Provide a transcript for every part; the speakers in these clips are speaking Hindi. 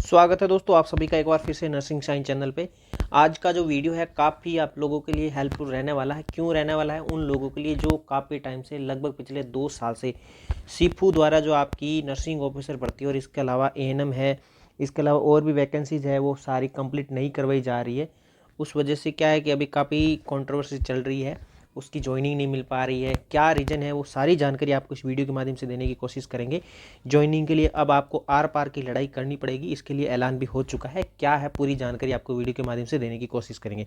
स्वागत है दोस्तों आप सभी का एक बार फिर से नर्सिंग साइंस चैनल पे। आज का जो वीडियो है काफ़ी आप लोगों के लिए हेल्पफुल रहने वाला है। क्यों रहने वाला है? उन लोगों के लिए जो काफ़ी टाइम से लगभग पिछले 2 साल से सीफू द्वारा जो आपकी नर्सिंग ऑफिसर भर्ती और इसके अलावा एएनएम है, इसके अलावा और भी वैकेंसीज है वो सारी कंप्लीट नहीं करवाई जा रही है। उस वजह से क्या है कि अभी काफ़ी कंट्रोवर्सी चल रही है, उसकी ज्वाइनिंग नहीं मिल पा रही है। क्या रीज़न है वो सारी जानकारी आपको इस वीडियो के माध्यम से देने की कोशिश करेंगे। ज्वाइनिंग के लिए अब आपको आर पार की लड़ाई करनी पड़ेगी, इसके लिए ऐलान भी हो चुका है। क्या है पूरी जानकारी आपको वीडियो के माध्यम से देने की कोशिश करेंगे।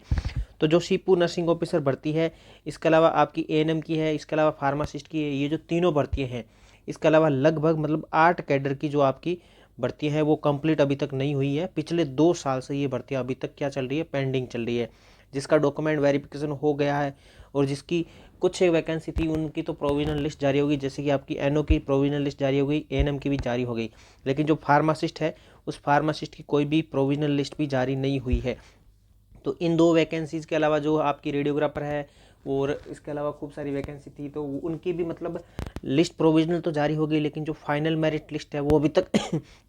तो जो सीपू नर्सिंग ऑफिसर भर्ती है, इसके अलावा आपकी एएनएम की है, इसके अलावा फार्मासिस्ट की है, ये जो तीनों भर्तियाँ हैं, इसके अलावा लगभग 8 कैडर की जो आपकी भर्तियाँ हैं वो कंप्लीट अभी तक नहीं हुई है। पिछले 2 साल से ये भर्तियाँ अभी तक क्या चल रही है, पेंडिंग चल रही है। जिसका डॉक्यूमेंट वेरिफिकेशन हो गया है और जिसकी कुछ एक वैकेंसी थी उनकी तो प्रोविजनल लिस्ट जारी होगी, जैसे कि आपकी एनओ की प्रोविजनल लिस्ट जारी हो गई, एएनएम की भी जारी हो गई। लेकिन जो फार्मासिस्ट है उस फार्मासिस्ट की कोई भी प्रोविजनल लिस्ट भी जारी नहीं हुई है। तो इन दो वैकेंसीज़ के अलावा जो आपकी रेडियोग्राफर है और इसके अलावा खूब सारी वैकेंसी थी, तो उनकी भी लिस्ट प्रोविजनल तो जारी हो गई, लेकिन जो फाइनल मेरिट लिस्ट है वो अभी तक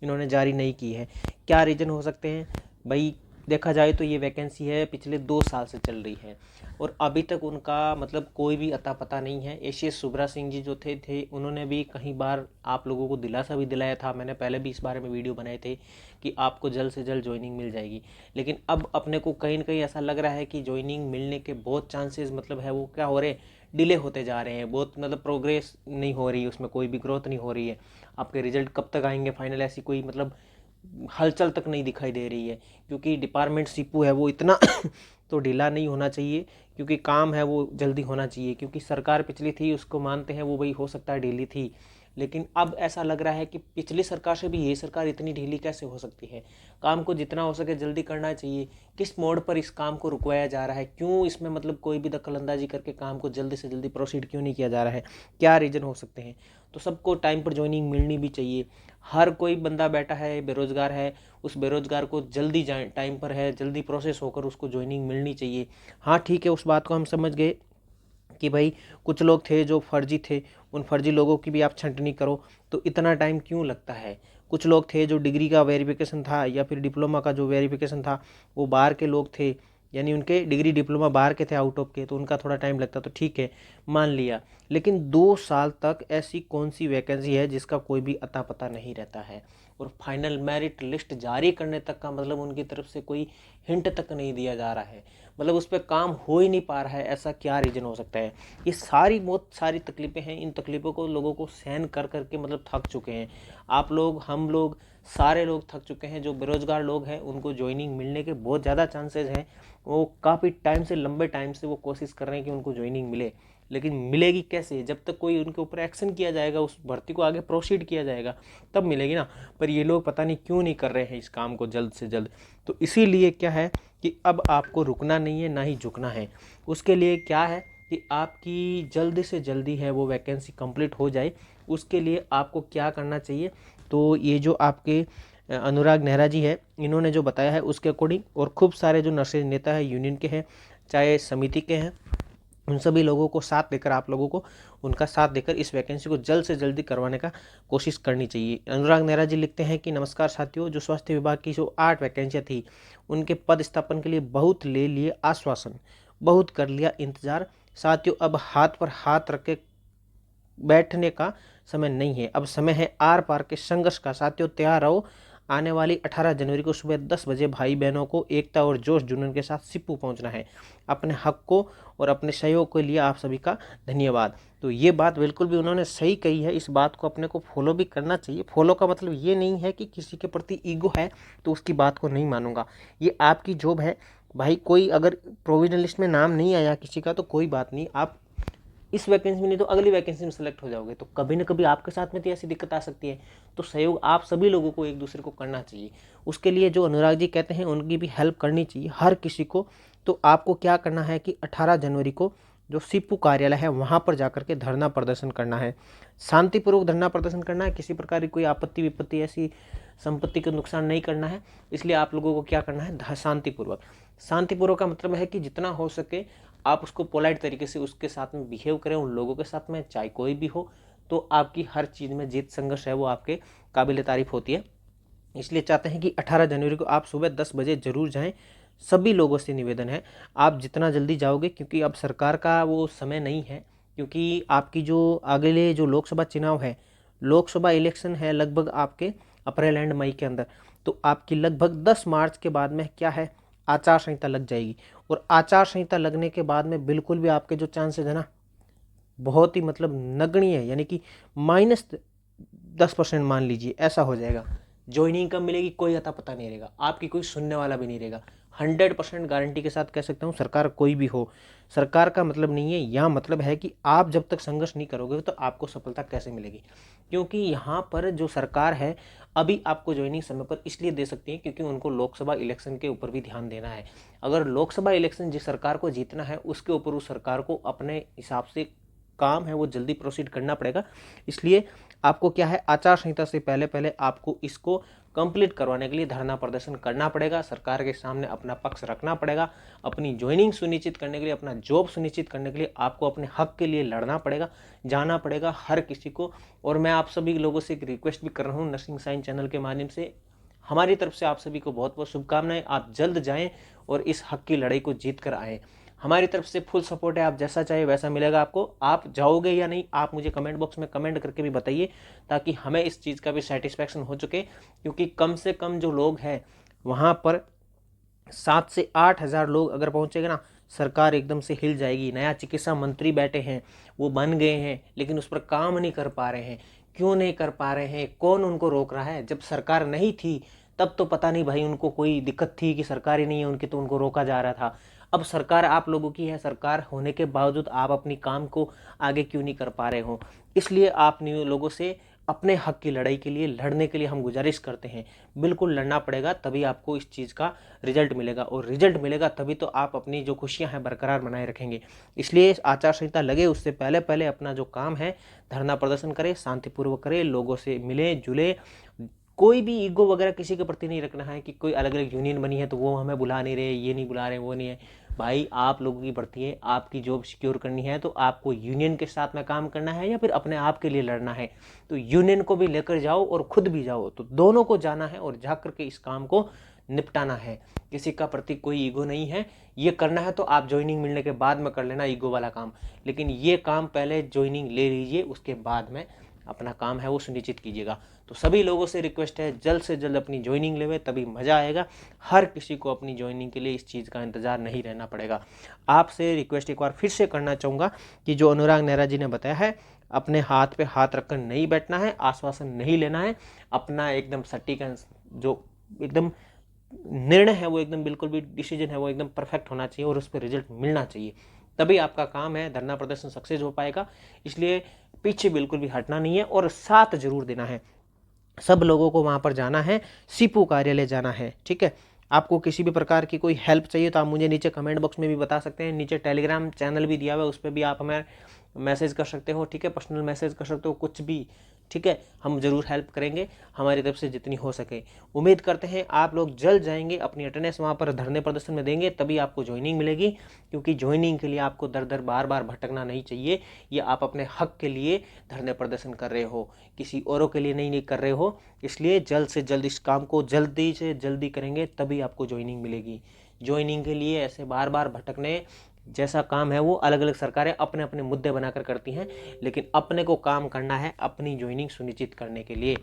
इन्होंने जारी नहीं की है। क्या रीज़न हो सकते हैं भाई? देखा जाए तो ये वैकेंसी है पिछले 2 साल से चल रही है और अभी तक उनका कोई भी अता पता नहीं है। एसीएस सुब्रा सिंह जी जो थे उन्होंने भी कई बार आप लोगों को दिलासा भी दिलाया था। मैंने पहले भी इस बारे में वीडियो बनाए थे कि आपको जल्द से जल्द ज्वाइनिंग मिल जाएगी। लेकिन अब अपने को कहीं ना कहीं ऐसा लग रहा है कि ज्वाइनिंग मिलने के बहुत चांसेस है वो क्या हो रहे हैं, डिले होते जा रहे हैं। बहुत प्रोग्रेस नहीं हो रही, उसमें कोई भी ग्रोथ नहीं हो रही है। आपके रिजल्ट कब तक आएंगे फाइनल, ऐसी कोई हलचल तक नहीं दिखाई दे रही है। क्योंकि डिपार्टमेंट सीपू है वो इतना तो ढीला नहीं होना चाहिए, क्योंकि काम है वो जल्दी होना चाहिए। क्योंकि सरकार पिछली थी उसको मानते हैं वो भाई हो सकता है ढीली थी, लेकिन अब ऐसा लग रहा है कि पिछली सरकार से भी ये सरकार इतनी ढीली कैसे हो सकती है। काम को जितना हो सके जल्दी करना चाहिए। किस मोड़ पर इस काम को रुकवाया जा रहा है? क्यों इसमें कोई भी दखलंदाजी करके काम को जल्दी से जल्दी प्रोसीड क्यों नहीं किया जा रहा है? क्या रीज़न हो सकते हैं? तो सबको टाइम पर ज्वाइनिंग मिलनी भी चाहिए। हर कोई बंदा बैठा है, बेरोजगार है, उस बेरोजगार को जल्दी टाइम पर है, जल्दी प्रोसेस होकर उसको ज्वाइनिंग मिलनी चाहिए। हाँ ठीक है, उस बात को हम समझ गए कि भाई कुछ लोग थे जो फर्जी थे, उन फर्जी लोगों की भी आप छंटनी करो, तो इतना टाइम क्यों लगता है? कुछ लोग थे जो डिग्री का वेरिफिकेशन था या फिर डिप्लोमा का जो वेरिफिकेशन था वो बाहर के लोग थे, यानी उनके डिग्री डिप्लोमा बाहर के थे, आउट ऑफ के, तो उनका थोड़ा टाइम लगता, तो ठीक है मान लिया। लेकिन 2 साल तक ऐसी कौन सी वैकेंसी है जिसका कोई भी अता पता नहीं रहता है और फाइनल मेरिट लिस्ट जारी करने तक का उनकी तरफ से कोई हिंट तक नहीं दिया जा रहा है। उस पर काम हो ही नहीं पा रहा है। ऐसा क्या रीज़न हो सकता है? ये सारी बहुत सारी तकलीफ़ें हैं। इन तकलीफ़ों को लोगों को सहन कर करके थक चुके हैं। आप लोग, हम लोग, सारे लोग थक चुके हैं। जो बेरोजगार लोग हैं उनको ज्वाइनिंग मिलने के बहुत ज़्यादा चांसेस हैं। वो काफ़ी टाइम से, लंबे टाइम से वो कोशिश कर रहे हैं कि उनको ज्वाइनिंग मिले, लेकिन मिलेगी कैसे? जब तक कोई उनके ऊपर एक्शन किया जाएगा, उस भर्ती को आगे प्रोसीड किया जाएगा, तब मिलेगी ना। पर ये लोग पता नहीं क्यों नहीं कर रहे हैं इस काम को जल्द से जल्द। तो इसीलिए क्या है कि अब आपको रुकना नहीं है, ना ही झुकना है। उसके लिए क्या है कि आपकी जल्दी से जल्दी है वो वैकेंसी कंप्लीट हो जाए। उसके लिए आपको क्या करना चाहिए? तो ये जो आपके अनुराग नेहरा जी है, इन्होंने जो बताया है उसके अकॉर्डिंग, और खूब सारे जो नर्सिंग नेता है, यूनियन के हैं चाहे समिति के हैं, उन सभी लोगों को साथ देकर, आप लोगों को उनका साथ देकर इस वैकेंसी को जल्द से जल्दी करवाने का कोशिश करनी चाहिए। अनुराग नेहरा जी लिखते हैं कि नमस्कार साथियों, जो स्वास्थ्य विभाग की जो 8 वैकेंसियाँ थी उनके पद स्थापन के लिए बहुत ले लिए आश्वासन, बहुत कर लिया इंतजार। साथियों अब हाथ पर हाथ रख के बैठने का समय नहीं है, अब समय है आर पार के संघर्ष का। साथियों तैयार रहो, आने वाली 18 जनवरी को सुबह 10 बजे भाई बहनों को एकता और जोश जुनून के साथ सिप्पू पहुंचना है। अपने हक को और अपने सहयोग के लिए आप सभी का धन्यवाद। तो ये बात बिल्कुल भी उन्होंने सही कही है। इस बात को अपने को फॉलो भी करना चाहिए। फॉलो का ये नहीं है कि किसी के प्रति ईगो है तो उसकी बात को नहीं मानूंगा। ये आपकी जॉब है भाई। कोई अगर प्रोविजनल लिस्ट में नाम नहीं आया किसी का तो कोई बात नहीं, आप इस वैकेंसी में नहीं तो अगली वैकेंसी में सेलेक्ट हो जाओगे, तो कभी ना कभी आपके साथ में तो ऐसी दिक्कत आ सकती है। तो सहयोग आप सभी लोगों को एक दूसरे को करना चाहिए। उसके लिए जो अनुराग जी कहते हैं उनकी भी हेल्प करनी चाहिए हर किसी को। तो आपको क्या करना है कि 18 जनवरी को जो सीपू कार्यालय है वहाँ पर जाकर के धरना प्रदर्शन करना है। शांतिपूर्वक धरना प्रदर्शन करना है। किसी प्रकार की कोई आपत्ति विपत्ति, ऐसी संपत्ति को नुकसान नहीं करना है। इसलिए आप लोगों को क्या करना है, शांतिपूर्वक। शांतिपूर्वक का है कि जितना हो सके आप उसको पोलाइट तरीके से उसके साथ में बिहेव करें, उन लोगों के साथ में, चाहे कोई भी हो। तो आपकी हर चीज़ में जीत, संघर्ष है वो आपके काबिल तारीफ होती है। इसलिए चाहते हैं कि 18 जनवरी को आप सुबह 10 बजे ज़रूर जाएं। सभी लोगों से निवेदन है, आप जितना जल्दी जाओगे, क्योंकि अब सरकार का वो समय नहीं है, क्योंकि आपकी जो अगले जो लोकसभा चुनाव है, लोकसभा इलेक्शन है लगभग आपके अप्रैल एंड मई के अंदर। तो आपकी लगभग 10 मार्च के बाद में क्या है, आचार संहिता लग जाएगी। और आचार संहिता लगने के बाद में बिल्कुल भी आपके जो चांसेस है ना, बहुत ही मतलब नगण्य है, यानी कि -10% मान लीजिए, ऐसा हो जाएगा। ज्वाइनिंग कब मिलेगी कोई अता पता नहीं रहेगा, आपकी कोई सुनने वाला भी नहीं रहेगा। 100% गारंटी के साथ कह सकता हूँ, सरकार कोई भी हो, सरकार का मतलब नहीं है यहाँ, मतलब है कि आप जब तक संघर्ष नहीं करोगे तो आपको सफलता कैसे मिलेगी। क्योंकि यहाँ पर जो सरकार है अभी आपको ज्वाइनिंग समय पर इसलिए दे सकती है क्योंकि उनको लोकसभा इलेक्शन के ऊपर भी ध्यान देना है। अगर लोकसभा इलेक्शन जिस सरकार को जीतना है उसके ऊपर उस सरकार को अपने हिसाब से काम है वो जल्दी प्रोसीड करना पड़ेगा। इसलिए आपको क्या है, आचार संहिता से पहले पहले आपको इसको कंप्लीट करवाने के लिए धरना प्रदर्शन करना पड़ेगा, सरकार के सामने अपना पक्ष रखना पड़ेगा, अपनी ज्वाइनिंग सुनिश्चित करने के लिए, अपना जॉब सुनिश्चित करने के लिए आपको अपने हक के लिए लड़ना पड़ेगा, जाना पड़ेगा हर किसी को। और मैं आप सभी लोगों से एक रिक्वेस्ट भी कर रहा हूँ नर्सिंग साइंस चैनल के माध्यम से, हमारी तरफ से आप सभी को बहुत बहुत शुभकामनाएं। आप जल्द जाएं और इस हक की लड़ाई को जीत कर आएँ। हमारी तरफ से फुल सपोर्ट है, आप जैसा चाहे वैसा मिलेगा आपको। आप जाओगे या नहीं, आप मुझे कमेंट बॉक्स में कमेंट करके भी बताइए, ताकि हमें इस चीज़ का भी सेटिस्फैक्शन हो चुके। क्योंकि कम से कम जो लोग हैं वहाँ पर 7 से 8 हज़ार लोग अगर पहुँचेगा ना, सरकार एकदम से हिल जाएगी। नया चिकित्सा मंत्री बैठे हैं, वो बन गए हैं, लेकिन उस पर काम नहीं कर पा रहे हैं। क्यों नहीं कर पा रहे हैं, कौन उनको रोक रहा है? जब सरकार नहीं थी तब तो पता नहीं भाई उनको कोई दिक्कत थी कि सरकार ही नहीं है उनकी, तो उनको रोका जा रहा था। अब सरकार आप लोगों की है, सरकार होने के बावजूद आप अपनी काम को आगे क्यों नहीं कर पा रहे हो? इसलिए आप लोगों से अपने हक की लड़ाई के लिए लड़ने के लिए हम गुजारिश करते हैं। बिल्कुल लड़ना पड़ेगा, तभी आपको इस चीज़ का रिजल्ट मिलेगा, और रिजल्ट मिलेगा तभी तो आप अपनी जो खुशियां हैं बरकरार बनाए रखेंगे। इसलिए आचार संहिता लगे उससे पहले पहले अपना जो काम है धरना प्रदर्शन करें, शांतिपूर्वक करें, लोगों से मिले जुले। कोई भी ईगो वगैरह किसी के प्रति नहीं रखना है कि कोई अलग अलग यूनियन बनी है तो वो हमें बुला नहीं रहे, ये नहीं बुला रहे, वो नहीं है। भाई आप लोगों की भर्ती है, आपकी जॉब सिक्योर करनी है तो आपको यूनियन के साथ में काम करना है या फिर अपने आप के लिए लड़ना है। तो यूनियन को भी लेकर जाओ और खुद भी जाओ, तो दोनों को जाना है और जा करके इस काम को निपटाना है। किसी का प्रति कोई ईगो नहीं है। ये करना है तो आप ज्वाइनिंग मिलने के बाद में कर लेना ईगो वाला काम, लेकिन ये काम पहले ज्वाइनिंग ले लीजिए, उसके बाद में अपना काम है वो सुनिश्चित कीजिएगा। तो सभी लोगों से रिक्वेस्ट है जल्द से जल्द अपनी ज्वाइनिंग लेवे, तभी मज़ा आएगा। हर किसी को अपनी ज्वाइनिंग के लिए इस चीज़ का इंतज़ार नहीं रहना पड़ेगा। आपसे रिक्वेस्ट एक बार फिर से करना चाहूँगा कि जो अनुराग नेहरा जी ने बताया है, अपने हाथ पे हाथ रखकर नहीं बैठना है, आश्वासन नहीं लेना है, अपना एकदम सटीक जो एकदम निर्णय है वो एकदम बिल्कुल भी डिसीजन है वो एकदम परफेक्ट होना चाहिए और उस पर रिजल्ट मिलना चाहिए, तभी आपका काम है धरना प्रदर्शन सक्सेस हो पाएगा। इसलिए पीछे बिल्कुल भी हटना नहीं है और साथ जरूर देना है। सब लोगों को वहाँ पर जाना है, सीपू कार्यालय जाना है, ठीक है। आपको किसी भी प्रकार की कोई हेल्प चाहिए तो आप मुझे नीचे कमेंट बॉक्स में भी बता सकते हैं। नीचे टेलीग्राम चैनल भी दिया हुआ है, उस पर भी आप हमें मैसेज कर सकते हो, ठीक है, पर्सनल मैसेज कर सकते हो, कुछ भी, ठीक है। हम ज़रूर हेल्प करेंगे हमारी तरफ से जितनी हो सके। उम्मीद करते हैं आप लोग जल्द जाएंगे, अपनी अटेंडेंस वहाँ पर धरने प्रदर्शन में देंगे, तभी आपको ज्वाइनिंग मिलेगी। क्योंकि ज्वाइनिंग के लिए आपको दर दर बार बार भटकना नहीं चाहिए। ये आप अपने हक के लिए धरने प्रदर्शन कर रहे हो, किसी औरों के लिए नहीं कर रहे हो। इसलिए जल्द से जल्द इस काम को जल्दी से जल्दी करेंगे तभी आपको ज्वाइनिंग मिलेगी। ज्वाइनिंग के लिए ऐसे बार बार भटकने जैसा काम है वो अलग अलग सरकारें अपने अपने मुद्दे बनाकर करती हैं, लेकिन अपने को काम करना है अपनी ज्वाइनिंग सुनिश्चित करने के लिए।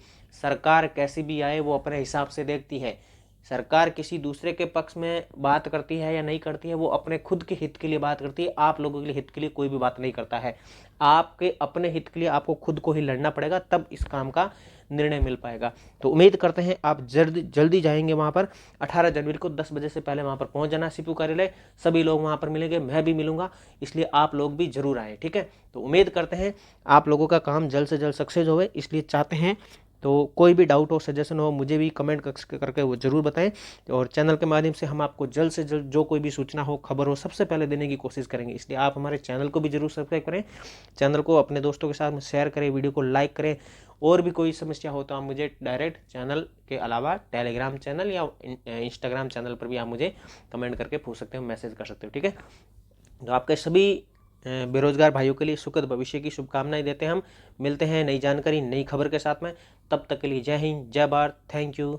सरकार कैसी भी आए वो अपने हिसाब से देखती है। सरकार किसी दूसरे के पक्ष में बात करती है या नहीं करती है, वो अपने खुद के हित के लिए बात करती है। आप लोगों के लिए हित के लिए कोई भी बात नहीं करता है। आपके अपने हित के लिए आपको खुद को ही लड़ना पड़ेगा, तब इस काम का निर्णय मिल पाएगा। तो उम्मीद करते हैं आप जल्दी जाएंगे वहाँ पर। 18 जनवरी को 10 बजे से पहले वहाँ पर पहुँच जाना सीपू कार्यालय। सभी लोग वहाँ पर मिलेंगे, मैं भी मिलूंगा, इसलिए आप लोग भी जरूर आए, ठीक है। तो उम्मीद करते हैं आप लोगों का काम जल्द से जल्द सक्सेस होवे, इसलिए चाहते हैं। तो कोई भी डाउट हो, सजेशन हो, मुझे भी कमेंट करके वो ज़रूर बताएं। और चैनल के माध्यम से हम आपको जल्द से जल्द जो कोई भी सूचना हो, खबर हो, सबसे पहले देने की कोशिश करेंगे। इसलिए आप हमारे चैनल को भी जरूर सब्सक्राइब करें, चैनल को अपने दोस्तों के साथ शेयर करें, वीडियो को लाइक करें। और भी कोई समस्या हो तो आप मुझे डायरेक्ट चैनल के अलावा टेलीग्राम चैनल या इंस्टाग्राम चैनल पर भी आप मुझे कमेंट करके पूछ सकते हो, मैसेज कर सकते हो, ठीक है। तो आपके सभी बेरोजगार भाइयों के लिए सुखद भविष्य की शुभकामनाएं देते हैं हम। मिलते हैं नई जानकारी नई खबर के साथ में, तब तक के लिए जय हिंद, जय भारत, थैंक यू।